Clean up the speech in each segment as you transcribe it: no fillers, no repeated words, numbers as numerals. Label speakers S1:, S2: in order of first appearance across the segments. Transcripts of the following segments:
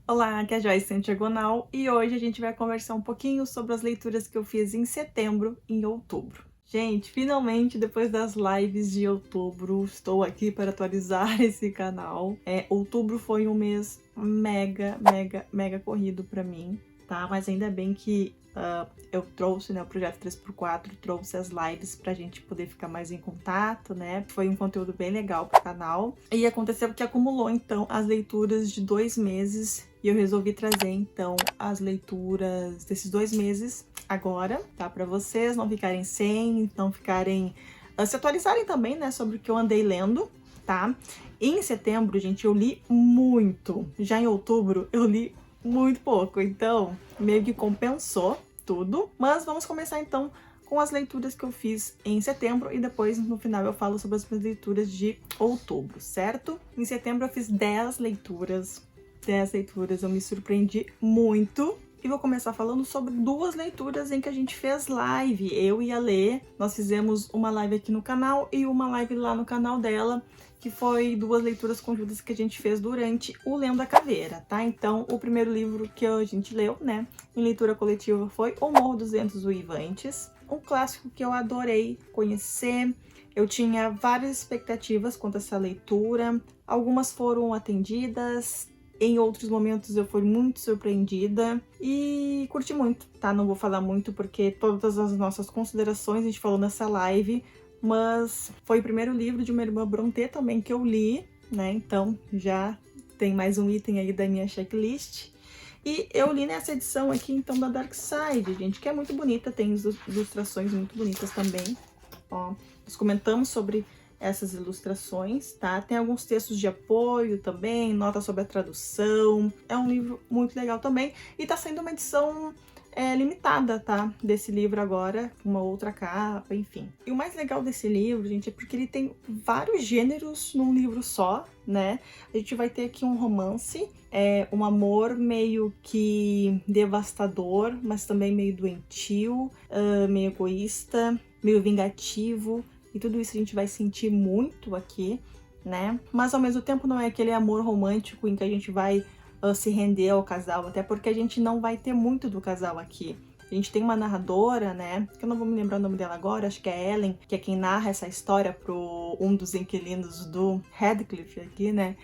S1: Olá, aqui é a Joyce Santiagonal e hoje a gente vai conversar um pouquinho sobre as leituras que eu fiz em setembro e em outubro. Gente, finalmente, depois das lives de outubro, estou aqui para atualizar esse canal. Outubro foi um mês mega corrido para mim, tá? Mas ainda bem que eu trouxe, né, o projeto 3x4, trouxe as lives pra gente poder ficar mais em contato, né? Foi um conteúdo bem legal pro canal. E aconteceu que acumulou, então, as leituras de 2 meses e eu resolvi trazer, então, as leituras desses 2 meses agora, tá? Pra vocês não ficarem sem, não ficarem... se atualizarem também, né, sobre o que eu andei lendo, tá? Em setembro, gente, eu li muito. Já em outubro, eu li muito pouco, então meio que compensou tudo. Mas vamos começar então com as leituras que eu fiz em setembro e depois no final eu falo sobre as minhas leituras de outubro, certo? Em setembro eu fiz 10 leituras. 10 leituras, eu me surpreendi muito. E vou começar falando sobre 2 leituras em que a gente fez live. Eu e a Lê, nós fizemos uma live aqui no canal e uma live lá no canal dela, que foi 2 leituras conjuntas que a gente fez durante o Lendo a Caveira, tá? Então, o primeiro livro que a gente leu, né, em leitura coletiva foi O Morro dos Ventos Uivantes, um clássico que eu adorei conhecer. Eu tinha várias expectativas quanto a essa leitura, algumas foram atendidas, em outros momentos eu fui muito surpreendida e curti muito, tá? Não vou falar muito porque todas as nossas considerações a gente falou nessa live, mas foi o primeiro livro de uma irmã Brontë também que eu li, né? Então já tem mais um item aí da minha checklist. E eu li nessa edição aqui, então, da Dark Side, gente, que é muito bonita, tem ilustrações muito bonitas também. Ó, nós comentamos sobre essas ilustrações, tá? Tem alguns textos de apoio também, notas sobre a tradução. É um livro muito legal também. E tá sendo uma edição limitada, tá? Desse livro agora, uma outra capa, enfim. E o mais legal desse livro, gente, é porque ele tem vários gêneros num livro só, né? A gente vai ter aqui um romance, um amor meio que devastador, mas também meio doentio, meio egoísta, meio vingativo. E tudo isso a gente vai sentir muito aqui, né? Mas ao mesmo tempo não é aquele amor romântico em que a gente vai se render ao casal, até porque a gente não vai ter muito do casal aqui. A gente tem uma narradora, né, que eu não vou me lembrar o nome dela agora, acho que é Ellen, que é quem narra essa história pro um dos inquilinos do Radcliffe aqui, né,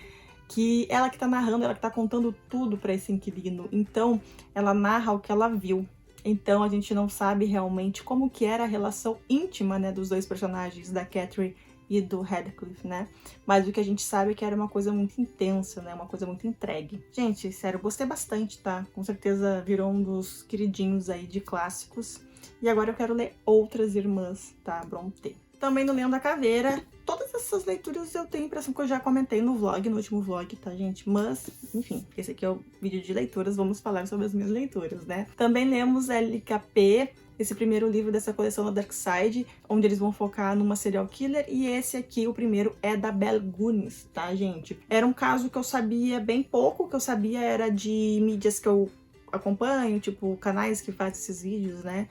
S1: que ela que tá narrando, ela que tá contando tudo para esse inquilino. Então, ela narra o que ela viu. Então, a gente não sabe realmente como que era a relação íntima, né, dos dois personagens, da Catherine e do Radcliffe, né? Mas o que a gente sabe é que era uma coisa muito intensa, né? Uma coisa muito entregue. Gente, sério, gostei bastante, tá? Com certeza virou um dos queridinhos aí de clássicos. E agora eu quero ler outras irmãs, tá? Brontë. Também no Lendo a Caveira, todas essas leituras eu tenho a impressão que eu já comentei no vlog, no último vlog, tá, gente? Mas, enfim, esse aqui é o vídeo de leituras, vamos falar sobre as minhas leituras, né? Também lemos LKP, esse primeiro livro dessa coleção da Dark Side, onde eles vão focar numa serial killer, e esse aqui, o primeiro, é da Belle Gunness, tá, gente? Era um caso que eu sabia bem pouco, que eu sabia era de mídias que eu acompanho, tipo, canais que fazem esses vídeos, né,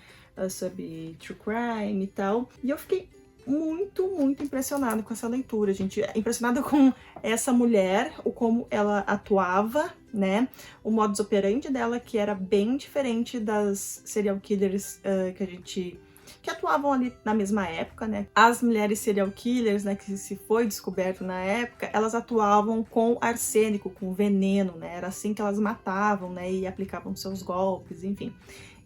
S1: sobre true crime e tal, e eu fiquei muito impressionada com essa leitura, gente. Impressionada com essa mulher, o como ela atuava, né? O modus operandi dela, que era bem diferente das serial killers que atuavam ali na mesma época, né? As mulheres serial killers, né, que se foi descoberto na época, elas atuavam com arsênico, com veneno, né? Era assim que elas matavam, né? E aplicavam seus golpes, enfim.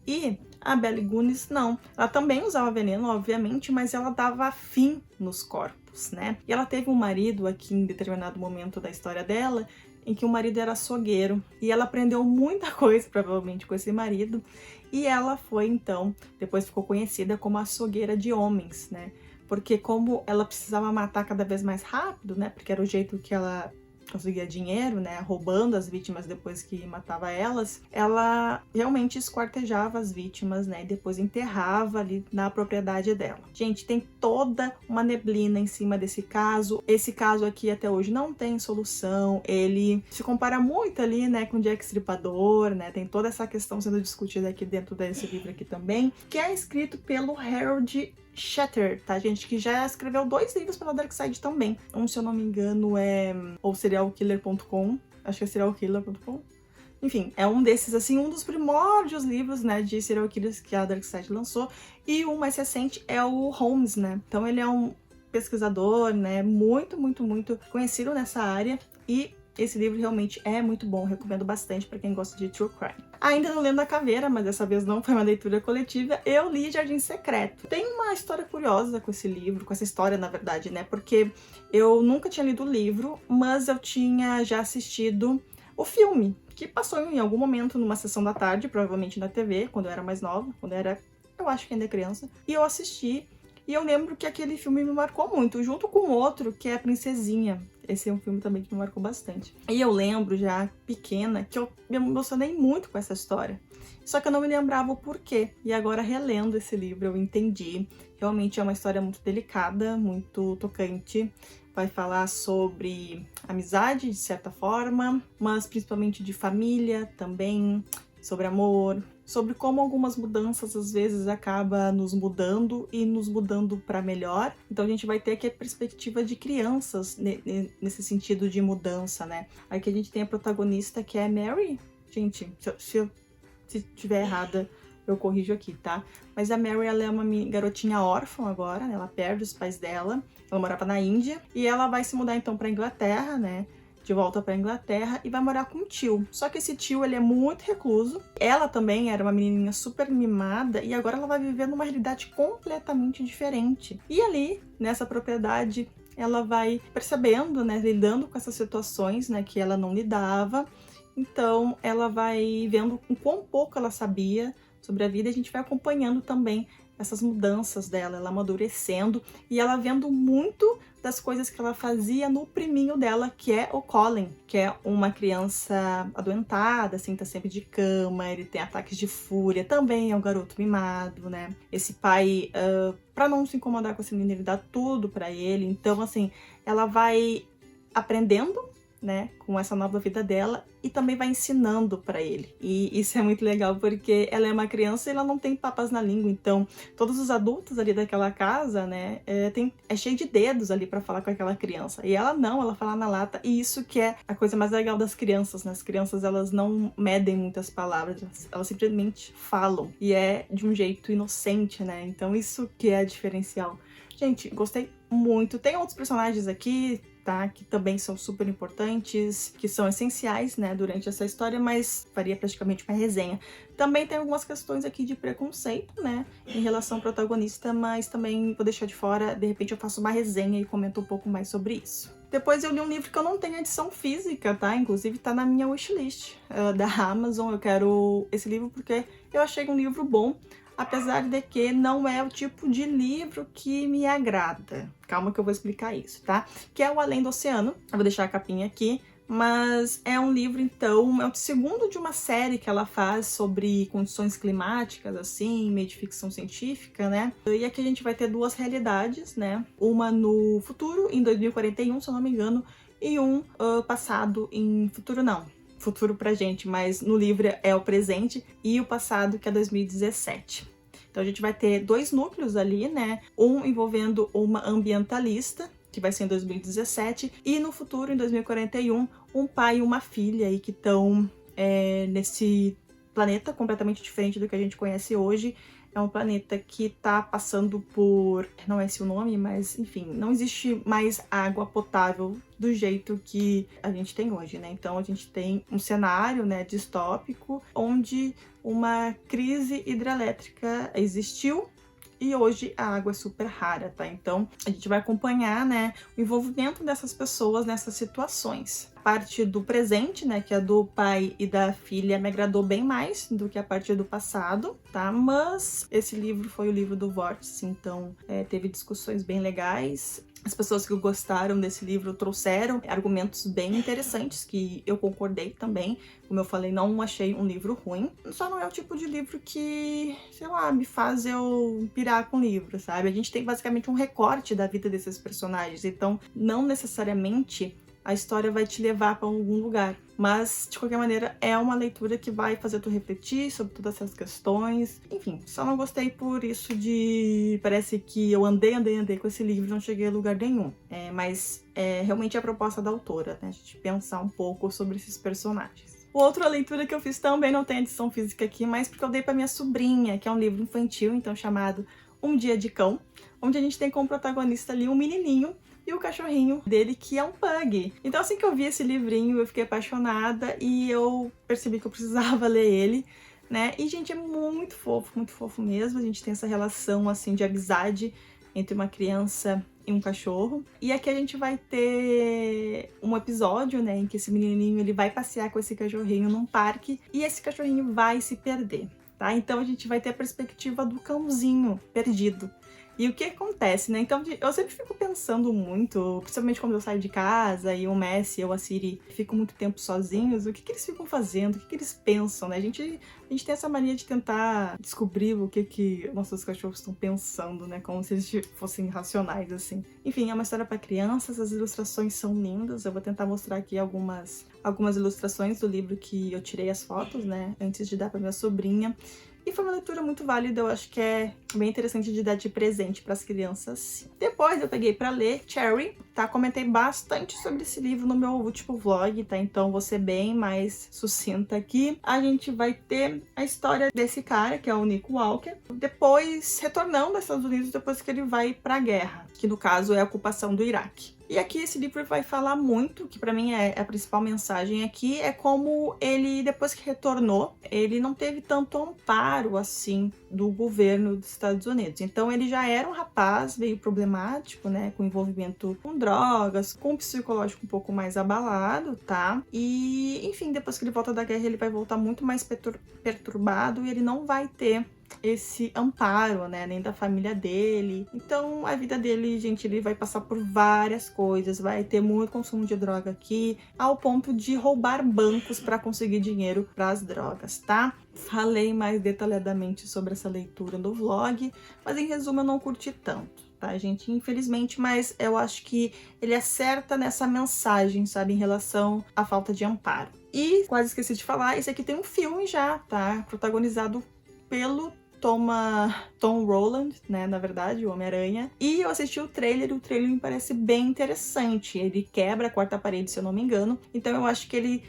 S1: E a Belle Gunness não. Ela também usava veneno, obviamente, mas ela dava fim nos corpos, né? E ela teve um marido aqui em determinado momento da história dela, em que o marido era açougueiro. E ela aprendeu muita coisa, provavelmente, com esse marido. E ela foi, então, depois ficou conhecida como a açougueira de homens, né? Porque como ela precisava matar cada vez mais rápido, né? Porque era o jeito que ela conseguia dinheiro, né, roubando as vítimas depois que matava elas, ela realmente esquartejava as vítimas, né, e depois enterrava ali na propriedade dela. Gente, tem toda uma neblina em cima desse caso. Esse caso aqui até hoje não tem solução. Ele se compara muito ali, né, com Jack Stripador, né, tem toda essa questão sendo discutida aqui dentro desse livro aqui também, que é escrito pelo Harold Shatter, tá, gente? Que já escreveu 2 livros pela Dark Side também. Um, se eu não me engano, é ou serialkiller.com, acho que é serialkiller.com. Enfim, é um desses, assim, um dos primórdios livros, né, de serial killers que a Dark Side lançou. E o mais recente é o Holmes, né? Então ele é um pesquisador, né, muito, muito, muito conhecido nessa área. E esse livro realmente é muito bom, recomendo bastante para quem gosta de true crime. Ainda não lendo a Caveira, mas dessa vez não foi uma leitura coletiva, eu li Jardim Secreto. Tem uma história curiosa com esse livro, com essa história na verdade, né, porque eu nunca tinha lido o livro, mas eu tinha já assistido o filme, que passou em algum momento numa sessão da tarde, provavelmente na TV, quando eu era mais nova, eu acho que ainda criança, e eu assisti. E eu lembro que aquele filme me marcou muito, junto com outro, que é a Princesinha. Esse é um filme também que me marcou bastante. E eu lembro, já pequena, que eu me emocionei muito com essa história. Só que eu não me lembrava o porquê. E agora, relendo esse livro, eu entendi. Realmente é uma história muito delicada, muito tocante. Vai falar sobre amizade, de certa forma, mas principalmente de família também, sobre amor, sobre como algumas mudanças às vezes acaba nos mudando e nos mudando para melhor. Então a gente vai ter aqui a perspectiva de crianças nesse sentido de mudança, né? Aqui a gente tem a protagonista que é Mary. Gente, se tiver errada, eu corrijo aqui, tá? Mas a Mary, ela é uma garotinha órfã agora, né? Ela perde os pais dela. Ela morava na Índia e ela vai se mudar então para Inglaterra, né? De volta para Inglaterra e vai morar com um tio. Só que esse tio, ele é muito recluso. Ela também era uma menininha super mimada e agora ela vai viver numa realidade completamente diferente. E ali, nessa propriedade, ela vai percebendo, né, lidando com essas situações, né, que ela não lidava. Então, ela vai vendo o quão pouco ela sabia sobre a vida e a gente vai acompanhando também essas mudanças dela, ela amadurecendo e ela vendo muito das coisas que ela fazia no priminho dela, que é o Colin, que é uma criança adoentada, assim, tá sempre de cama, ele tem ataques de fúria, também é um garoto mimado, né? Esse pai, pra não se incomodar com esse menino, ele dá tudo pra ele, então, assim, ela vai aprendendo, né, com essa nova vida dela e também vai ensinando para ele. E isso é muito legal porque ela é uma criança e ela não tem papas na língua, então todos os adultos ali daquela casa, né, é cheio de dedos ali para falar com aquela criança. E ela não, ela fala na lata, e isso que é a coisa mais legal das crianças, né? As crianças, elas não medem muitas palavras, elas simplesmente falam e é de um jeito inocente, né? Então isso que é diferencial. Gente, gostei muito. Tem outros personagens aqui, tá? Que também são super importantes, que são essenciais, né, durante essa história, mas faria praticamente uma resenha. Também tem algumas questões aqui de preconceito, né, em relação ao protagonista, mas também vou deixar de fora, de repente eu faço uma resenha e comento um pouco mais sobre isso. Depois eu li um livro que eu não tenho edição física, tá? Inclusive tá na minha wishlist da Amazon. Eu quero esse livro porque eu achei um livro bom, apesar de que não é o tipo de livro que me agrada. Calma que eu vou explicar isso, tá? Que é o Além do Oceano. Eu vou deixar a capinha aqui. Mas é um livro, então, é o segundo de uma série que ela faz sobre condições climáticas, assim, meio de ficção científica, né? E aqui a gente vai ter duas realidades, né? Uma no futuro, em 2041, se eu não me engano, e um passado em futuro, não. Futuro pra gente, mas no livro é o presente, e o passado, que é 2017. Então a gente vai ter dois núcleos ali, né? Um envolvendo uma ambientalista, que vai ser em 2017, e no futuro, em 2041, um pai e uma filha aí que estão nesse planeta completamente diferente do que a gente conhece hoje. É um planeta que tá passando por... não é esse o nome, mas enfim, não existe mais água potável do jeito que a gente tem hoje, né? Então a gente tem um cenário, né, distópico, onde uma crise hidrelétrica existiu e hoje a água é super rara, tá? Então a gente vai acompanhar, né, o envolvimento dessas pessoas nessas situações. A parte do presente, né, que é do pai e da filha, me agradou bem mais do que a parte do passado, tá? Mas esse livro foi o livro do Vórtice, então teve discussões bem legais. As pessoas que gostaram desse livro trouxeram argumentos bem interessantes, que eu concordei também. Como eu falei, não achei um livro ruim. Só não é o tipo de livro que, sei lá, me faz eu pirar com o livro, sabe? A gente tem basicamente um recorte da vida desses personagens, então não necessariamente a história vai te levar para algum lugar. Mas, de qualquer maneira, é uma leitura que vai fazer tu refletir sobre todas essas questões. Enfim, só não gostei por isso de... parece que eu andei com esse livro e não cheguei a lugar nenhum. Mas realmente é a proposta da autora, né? A gente pensar um pouco sobre esses personagens. Outra leitura que eu fiz também não tem edição física aqui, mas porque eu dei para minha sobrinha, que é um livro infantil, então chamado Um Dia de Cão, onde a gente tem como protagonista ali um menininho e o cachorrinho dele, que é um pug. Então assim que eu vi esse livrinho, eu fiquei apaixonada e eu percebi que eu precisava ler ele, né? E, gente, é muito fofo mesmo. A gente tem essa relação, assim, de amizade entre uma criança e um cachorro. E aqui a gente vai ter um episódio, né, em que esse menininho ele vai passear com esse cachorrinho num parque e esse cachorrinho vai se perder, tá? Então a gente vai ter a perspectiva do cãozinho perdido. E o que acontece, né? Então eu sempre fico pensando muito, principalmente quando eu saio de casa e o Messi ou a Siri ficam muito tempo sozinhos, o que eles ficam fazendo, o que eles pensam, né? A gente tem essa mania de tentar descobrir o que nossos cachorros estão pensando, né? Como se eles fossem racionais, assim. Enfim, é uma história para crianças, as ilustrações são lindas, eu vou tentar mostrar aqui algumas ilustrações do livro que eu tirei as fotos, né? Antes de dar para minha sobrinha. E foi uma leitura muito válida, eu acho que é bem interessante de dar de presente para as crianças, sim. Depois eu peguei para ler Cherry, tá? Comentei bastante sobre esse livro no meu último vlog, tá? Então vou ser bem mais sucinta aqui. A gente vai ter a história desse cara, que é o Nick Walker, depois retornando aos Estados Unidos depois que ele vai para a guerra, que no caso é a ocupação do Iraque. E aqui esse livro vai falar muito, que para mim é a principal mensagem aqui, é como ele, depois que retornou, ele não teve tanto amparo, assim, do governo dos Estados Unidos. Então ele já era um rapaz meio problemático, né, com envolvimento com drogas, com um psicológico um pouco mais abalado, tá? E, enfim, depois que ele volta da guerra, ele vai voltar muito mais perturbado e ele não vai ter esse amparo, né, nem da família dele. Então a vida dele, gente, ele vai passar por várias coisas, vai ter muito consumo de droga aqui, ao ponto de roubar bancos para conseguir dinheiro para as drogas, tá? Falei mais detalhadamente sobre essa leitura no vlog, mas em resumo eu não curti tanto, tá, gente? Infelizmente, mas eu acho que ele acerta nessa mensagem, sabe, em relação à falta de amparo. E, quase esqueci de falar, esse aqui tem um filme já, tá? Protagonizado pelo Tom Holland, né, na verdade, o Homem-Aranha. E eu assisti o trailer me parece bem interessante. Ele quebra a quarta parede, se eu não me engano. Então eu acho que ele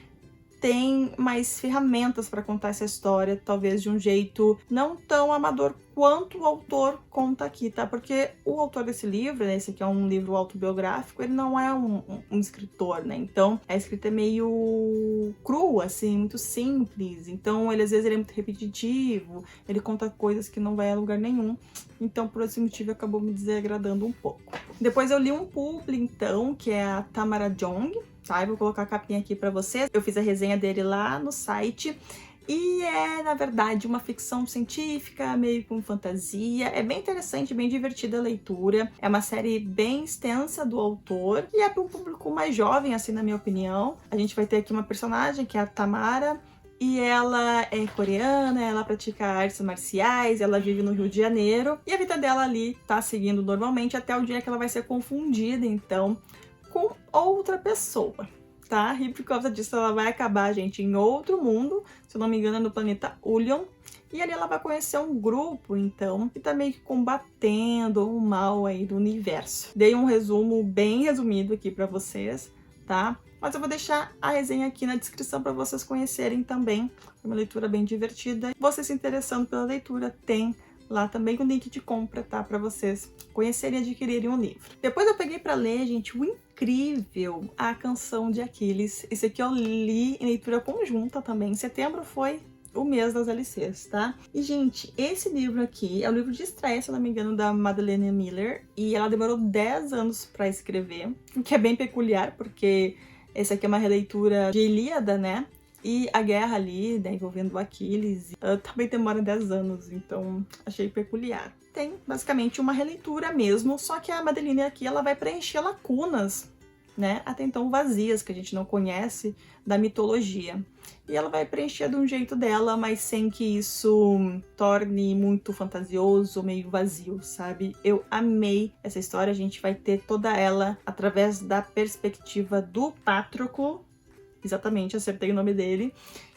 S1: tem mais ferramentas para contar essa história, talvez de um jeito não tão amador quanto o autor conta aqui, tá? Porque o autor desse livro, né, esse aqui é um livro autobiográfico, ele não é um escritor, né? Então a escrita é meio crua, assim, muito simples. Então às vezes ele é muito repetitivo, ele conta coisas que não vai a lugar nenhum. Então por esse motivo acabou me desagradando um pouco. Depois eu li um publi, então, que é a Tamara Jong, tá? Eu vou colocar a capinha aqui pra vocês. Eu fiz a resenha dele lá no site. E é, na verdade, uma ficção científica, meio com fantasia. É bem interessante, bem divertida a leitura. É uma série bem extensa do autor. E é para um público mais jovem, assim, na minha opinião. A gente vai ter aqui uma personagem, que é a Tamara. E ela é coreana, ela pratica artes marciais, ela vive no Rio de Janeiro. E a vida dela ali tá seguindo normalmente até o dia que ela vai ser confundida, então, com outra pessoa, tá? E por causa disso ela vai acabar, gente, em outro mundo, se eu não me engano é no planeta Ulion, e ali ela vai conhecer um grupo, então, que tá meio que combatendo o mal aí do universo. Dei um resumo bem resumido aqui pra vocês, tá? Mas eu vou deixar a resenha aqui na descrição para vocês conhecerem também. É uma leitura bem divertida. Você se interessando pela leitura, tem lá também o link de compra, tá? Para vocês conhecerem e adquirirem o livro. Depois eu peguei para ler, gente, o incrível A Canção de Aquiles. Esse aqui eu li em leitura conjunta também. Em setembro foi o mês das LCs, tá? E, gente, esse livro aqui é o livro de estreia, se eu não me engano, da Madeline Miller. E ela demorou 10 anos para escrever, o que é bem peculiar, porque essa aqui é uma releitura de Ilíada, né? E a guerra ali, né, envolvendo o Aquiles, também demora 10 anos, então achei peculiar. Tem basicamente uma releitura mesmo, só que a Madeline aqui ela vai preencher lacunas, né, até então vazias, que a gente não conhece da mitologia. E ela vai preencher de um jeito dela, mas sem que isso torne muito fantasioso, meio vazio, sabe? Eu amei essa história, a gente vai ter toda ela através da perspectiva do Patroclo, exatamente, acertei o nome dele,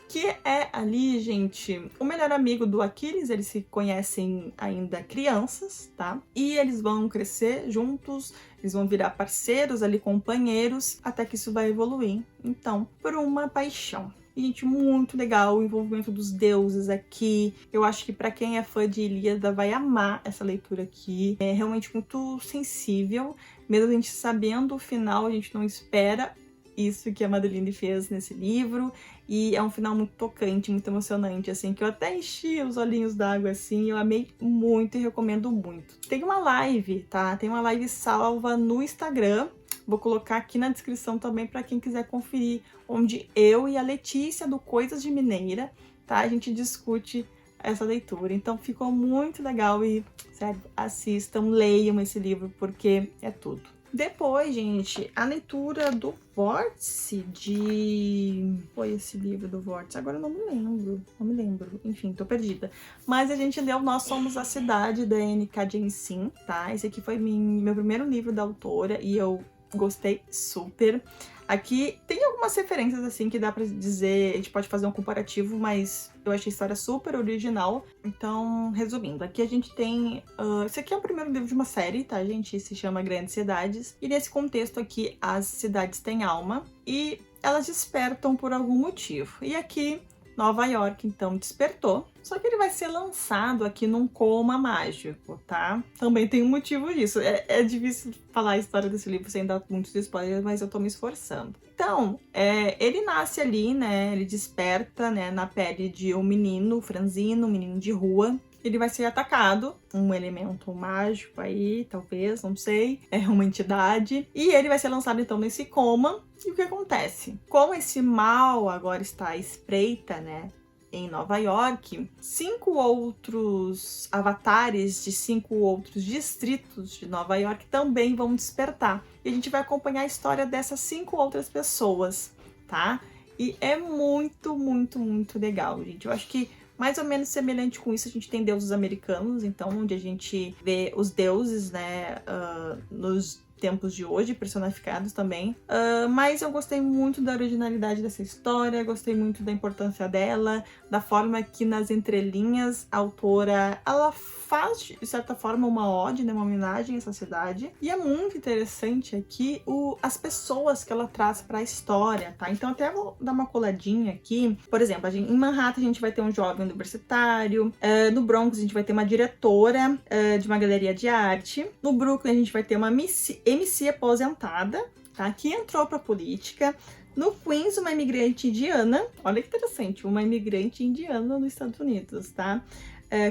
S1: que é ali, gente, o melhor amigo do Aquiles. Eles se conhecem ainda crianças, tá? E eles vão crescer juntos, eles vão virar parceiros ali, companheiros, até que isso vai evoluir, então, por uma paixão. E, gente, muito legal o envolvimento dos deuses aqui. Eu acho que pra quem é fã de Ilíada vai amar essa leitura aqui. É realmente muito sensível. Mesmo a gente sabendo o final, a gente não espera isso que a Madeline fez nesse livro. E é um final muito tocante, muito emocionante, assim, que eu até enchi os olhinhos d'água, assim. Eu amei muito e recomendo muito. Tem uma live, tá? Tem uma live salva no Instagram. Vou colocar aqui na descrição também para quem quiser conferir, onde eu e a Letícia do Coisas de Mineira, tá? A gente discute essa leitura. Então ficou muito legal e, sério, assistam, leiam esse livro porque é tudo. Depois, gente, a leitura do Vórtice de... Foi esse livro do Vórtice? Agora eu não me lembro. Enfim, tô perdida. Mas a gente leu Nós Somos a Cidade, da N.K. Jemisin, tá? Esse aqui foi meu primeiro livro da autora e eu gostei super. Aqui tem algumas referências, assim, que dá pra dizer, a gente pode fazer um comparativo, mas eu achei a história super original. Então, resumindo, aqui a gente tem... esse aqui é o primeiro livro de uma série, tá, gente? Se chama Grandes Cidades. E nesse contexto aqui, as cidades têm alma e elas despertam por algum motivo. E aqui, Nova York, então, despertou. Só que ele vai ser lançado aqui num coma mágico, tá? Também tem um motivo disso. É difícil falar a história desse livro sem dar muitos spoilers, mas eu tô me esforçando. Então, ele nasce ali, né? Ele desperta, né, na pele de um menino franzino, um menino de rua. Ele vai ser atacado, um elemento mágico aí, talvez, não sei, é uma entidade. E ele vai ser lançado então nesse coma. E o que acontece? Como esse mal agora está à espreita, né, em Nova York, 5 outros avatares de 5 outros distritos de Nova York também vão despertar. E a gente vai acompanhar a história dessas 5 outras pessoas, tá? E é muito, muito, muito legal, gente. Eu acho que mais ou menos semelhante com isso, a gente tem deuses americanos, então, onde a gente vê os deuses, né, nos tempos de hoje, personificados também. Mas eu gostei muito da originalidade dessa história, gostei muito da importância dela, da forma que nas entrelinhas a autora, ela faz, de certa forma, uma ode, né, uma homenagem a essa cidade. E é muito interessante aqui as pessoas que ela traz para a história, tá? Então até vou dar uma coladinha aqui. Por exemplo, em Manhattan a gente vai ter um jovem universitário, no Bronx a gente vai ter uma diretora de uma galeria de arte, no Brooklyn a gente vai ter uma MC aposentada, tá? Que entrou para política. No Queens, uma imigrante indiana. Olha que interessante, uma imigrante indiana nos Estados Unidos, tá?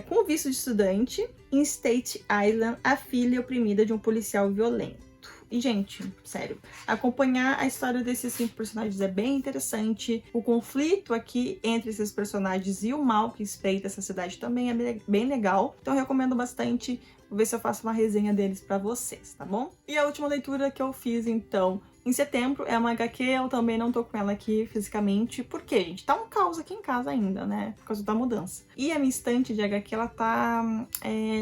S1: Com visto de estudante. Em State Island, a filha oprimida de um policial violento. E, gente, sério, acompanhar a história desses 5 personagens é bem interessante. O conflito aqui entre esses personagens e o mal que espreita essa cidade também é bem legal. Então, eu recomendo bastante. Vou ver se eu faço uma resenha deles pra vocês, tá bom? E a última leitura que eu fiz, então, em setembro, é uma HQ. Eu também não tô com ela aqui fisicamente, porque, gente, tá um caos aqui em casa ainda, né? Por causa da mudança. E a minha estante de HQ, ela tá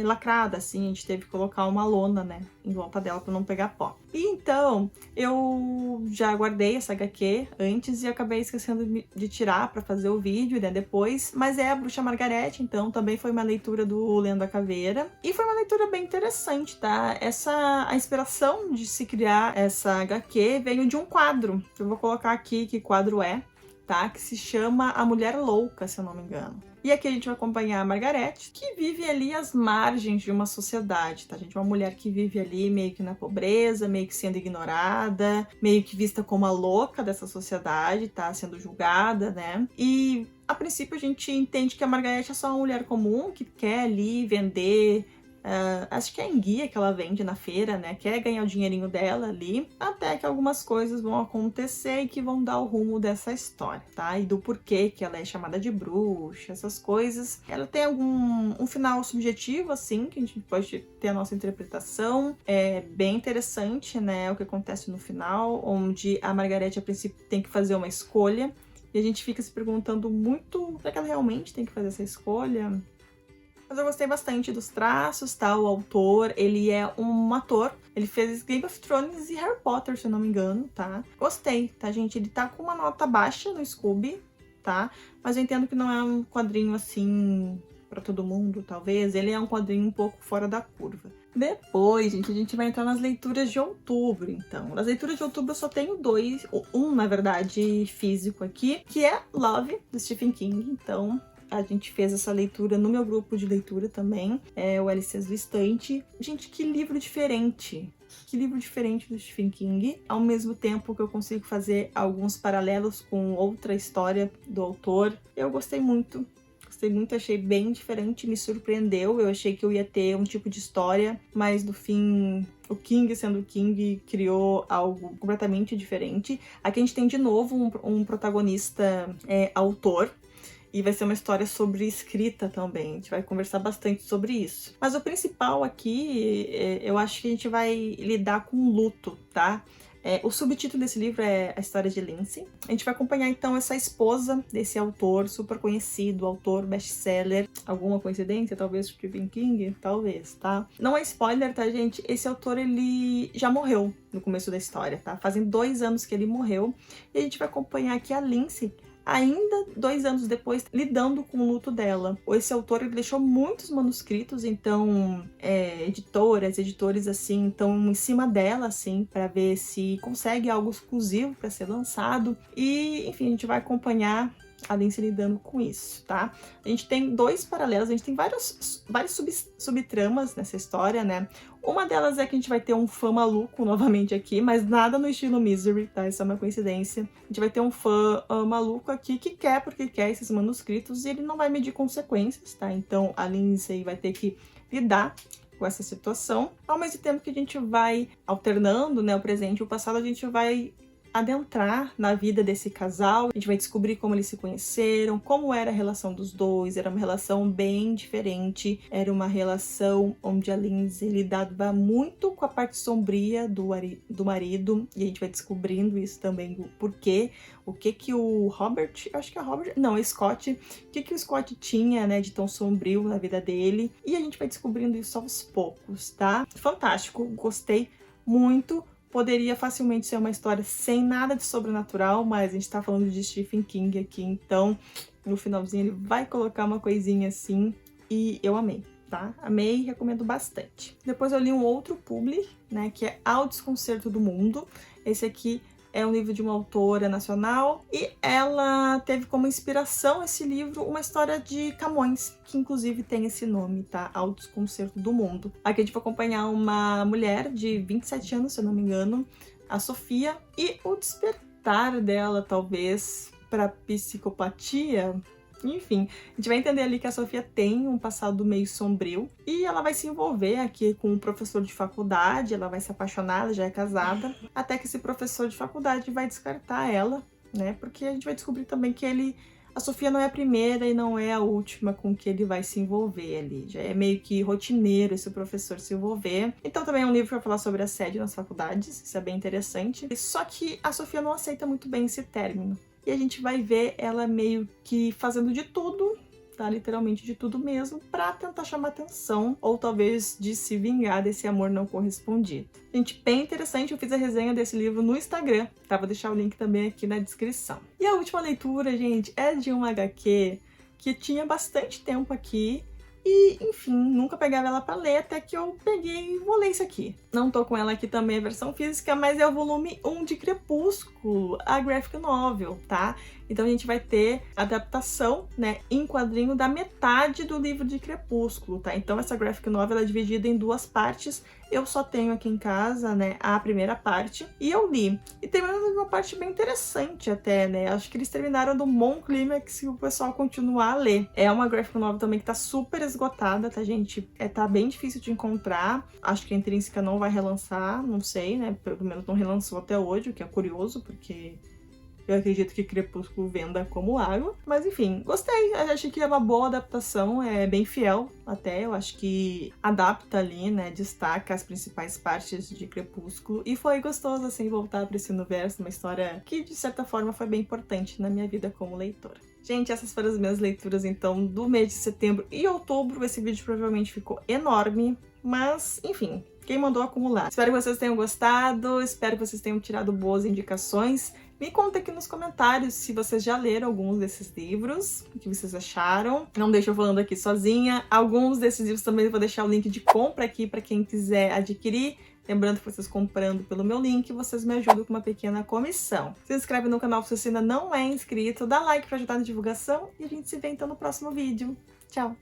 S1: lacrada, assim. A gente teve que colocar uma lona, né, em volta dela pra não pegar pó. E então, eu já guardei essa HQ antes e acabei esquecendo de tirar pra fazer o vídeo, né, depois. Mas é a Bruxa Margarete, então também foi uma leitura do Lendo a Caveira. E foi uma leitura bem interessante, tá? A inspiração de se criar essa HQ veio de um quadro. Eu vou colocar aqui que quadro é, tá? Que se chama A Mulher Louca, se eu não me engano. E aqui a gente vai acompanhar a Margarete, que vive ali às margens de uma sociedade, tá, gente? Uma mulher que vive ali meio que na pobreza, meio que sendo ignorada, meio que vista como a louca dessa sociedade, tá? Sendo julgada, né? E a princípio a gente entende que a Margarete é só uma mulher comum que quer ali vender... acho que é enguia que ela vende na feira, né? Quer ganhar o dinheirinho dela ali, até que algumas coisas vão acontecer e que vão dar o rumo dessa história, tá? E do porquê que ela é chamada de bruxa, essas coisas. Ela tem um final subjetivo, assim, que a gente pode ter a nossa interpretação. É bem interessante, né? O que acontece no final, onde a Margarete, a princípio, tem que fazer uma escolha. E a gente fica se perguntando muito, será que ela realmente tem que fazer essa escolha? Mas eu gostei bastante dos traços, tá? O autor, ele é um ator. Ele fez Game of Thrones e Harry Potter, se eu não me engano, tá? Gostei, tá, gente? Ele tá com uma nota baixa no Scooby, tá? Mas eu entendo que não é um quadrinho, assim, para todo mundo, talvez. Ele é um quadrinho um pouco fora da curva. Depois, gente, a gente vai entrar nas leituras de outubro, então. Nas leituras de outubro eu só tenho na verdade, físico aqui, que é Love, do Stephen King. Então, a gente fez essa leitura no meu grupo de leitura também, o LCs do Estante. Gente, que livro diferente! Que livro diferente do Stephen King, ao mesmo tempo que eu consigo fazer alguns paralelos com outra história do autor. Eu gostei muito, achei bem diferente, me surpreendeu. Eu achei que eu ia ter um tipo de história, mas no fim, o King, sendo o King, criou algo completamente diferente. Aqui a gente tem de novo um protagonista autor, e vai ser uma história sobre escrita também. A gente vai conversar bastante sobre isso. Mas o principal aqui, eu acho que a gente vai lidar com luto, tá? O subtítulo desse livro é A História de Lindsay. A gente vai acompanhar, então, essa esposa desse autor super conhecido, autor best-seller. Alguma coincidência? Talvez Stephen King? Talvez, tá? Não é spoiler, tá, gente? Esse autor, ele já morreu no começo da história, tá? Fazem 2 anos que ele morreu. E a gente vai acompanhar aqui a Lindsay, ainda 2 anos depois, lidando com o luto dela. Esse autor, ele deixou muitos manuscritos, então editores assim, estão em cima dela, assim, para ver se consegue algo exclusivo para ser lançado. E, enfim, a gente vai acompanhar a Lindsay lidando com isso, tá? A gente tem 2 paralelos, a gente tem várias subtramas nessa história, né? Uma delas é que a gente vai ter um fã maluco novamente aqui, mas nada no estilo Misery, tá? Isso é uma coincidência. A gente vai ter um fã maluco aqui que quer porque quer esses manuscritos e ele não vai medir consequências, tá? Então a Lindsay vai ter que lidar com essa situação. Ao mesmo tempo que a gente vai alternando, né, o presente e o passado, a gente vai adentrar na vida desse casal, a gente vai descobrir como eles se conheceram, como era a relação dos dois. Era uma relação bem diferente, era uma relação onde a Lindsay lidava muito com a parte sombria do marido, e a gente vai descobrindo isso também, o porquê, o que o Robert, eu acho que é Robert, não, é Scott, o que o Scott tinha, né, de tão sombrio na vida dele, e a gente vai descobrindo isso aos poucos, tá? Fantástico, gostei muito. Poderia facilmente ser uma história sem nada de sobrenatural, mas a gente tá falando de Stephen King aqui, então no finalzinho ele vai colocar uma coisinha assim, e eu amei, tá? Amei e recomendo bastante. Depois eu li um outro publi, né, que é Ao Desconcerto do Mundo. Esse aqui é um livro de uma autora nacional e ela teve como inspiração esse livro uma história de Camões, que inclusive tem esse nome, tá? Ao Desconcerto do Mundo. Aqui a gente vai acompanhar uma mulher de 27 anos, se eu não me engano, a Sofia, e o despertar dela, talvez, para psicopatia. Enfim, a gente vai entender ali que a Sofia tem um passado meio sombrio e ela vai se envolver aqui com um professor de faculdade, ela vai se apaixonar, ela já é casada, até que esse professor de faculdade vai descartar ela, né? Porque a gente vai descobrir também que a Sofia não é a primeira e não é a última com que ele vai se envolver ali. Já é meio que rotineiro esse professor se envolver. Então também é um livro para falar sobre assédio nas faculdades, isso é bem interessante. Só que a Sofia não aceita muito bem esse término. E a gente vai ver ela meio que fazendo de tudo, tá? Literalmente de tudo mesmo, pra tentar chamar atenção, ou talvez de se vingar desse amor não correspondido. Gente, bem interessante, eu fiz a resenha desse livro no Instagram, tá? Vou deixar o link também aqui na descrição. E a última leitura, gente, é de um HQ que tinha bastante tempo aqui, e, enfim, nunca pegava ela pra ler, até que eu peguei e vou ler isso aqui. Não tô com ela aqui também, a versão física, mas é o volume 1 de Crepúsculo, a graphic novel, tá? Então a gente vai ter adaptação, né, em quadrinho da metade do livro de Crepúsculo, tá? Então essa graphic novel é dividida em 2 partes. Eu só tenho aqui em casa, né, a primeira parte, e eu li. E tem uma parte bem interessante até, né? Acho que eles terminaram num bom clímax se o pessoal continuar a ler. É uma graphic novel também que tá super esgotada, tá, gente? Tá bem difícil de encontrar. Acho que a Intrínseca não vai relançar, não sei, né? Pelo menos não relançou até hoje, o que é curioso, porque eu acredito que Crepúsculo venda como água. Mas enfim, gostei. Eu achei que é uma boa adaptação, é bem fiel até. Eu acho que adapta ali, né? Destaca as principais partes de Crepúsculo. E foi gostoso, assim, voltar para esse universo, uma história que, de certa forma, foi bem importante na minha vida como leitora. Gente, essas foram as minhas leituras, então, do mês de setembro e outubro. Esse vídeo provavelmente ficou enorme, mas, enfim, quem mandou acumular. Espero que vocês tenham gostado, espero que vocês tenham tirado boas indicações. Me conta aqui nos comentários se vocês já leram alguns desses livros, o que vocês acharam. Não deixa eu falando aqui sozinha. Alguns desses livros também eu vou deixar o link de compra aqui para quem quiser adquirir. Lembrando que vocês comprando pelo meu link, vocês me ajudam com uma pequena comissão. Se inscreve no canal se você ainda não é inscrito, dá like para ajudar na divulgação e a gente se vê então no próximo vídeo. Tchau!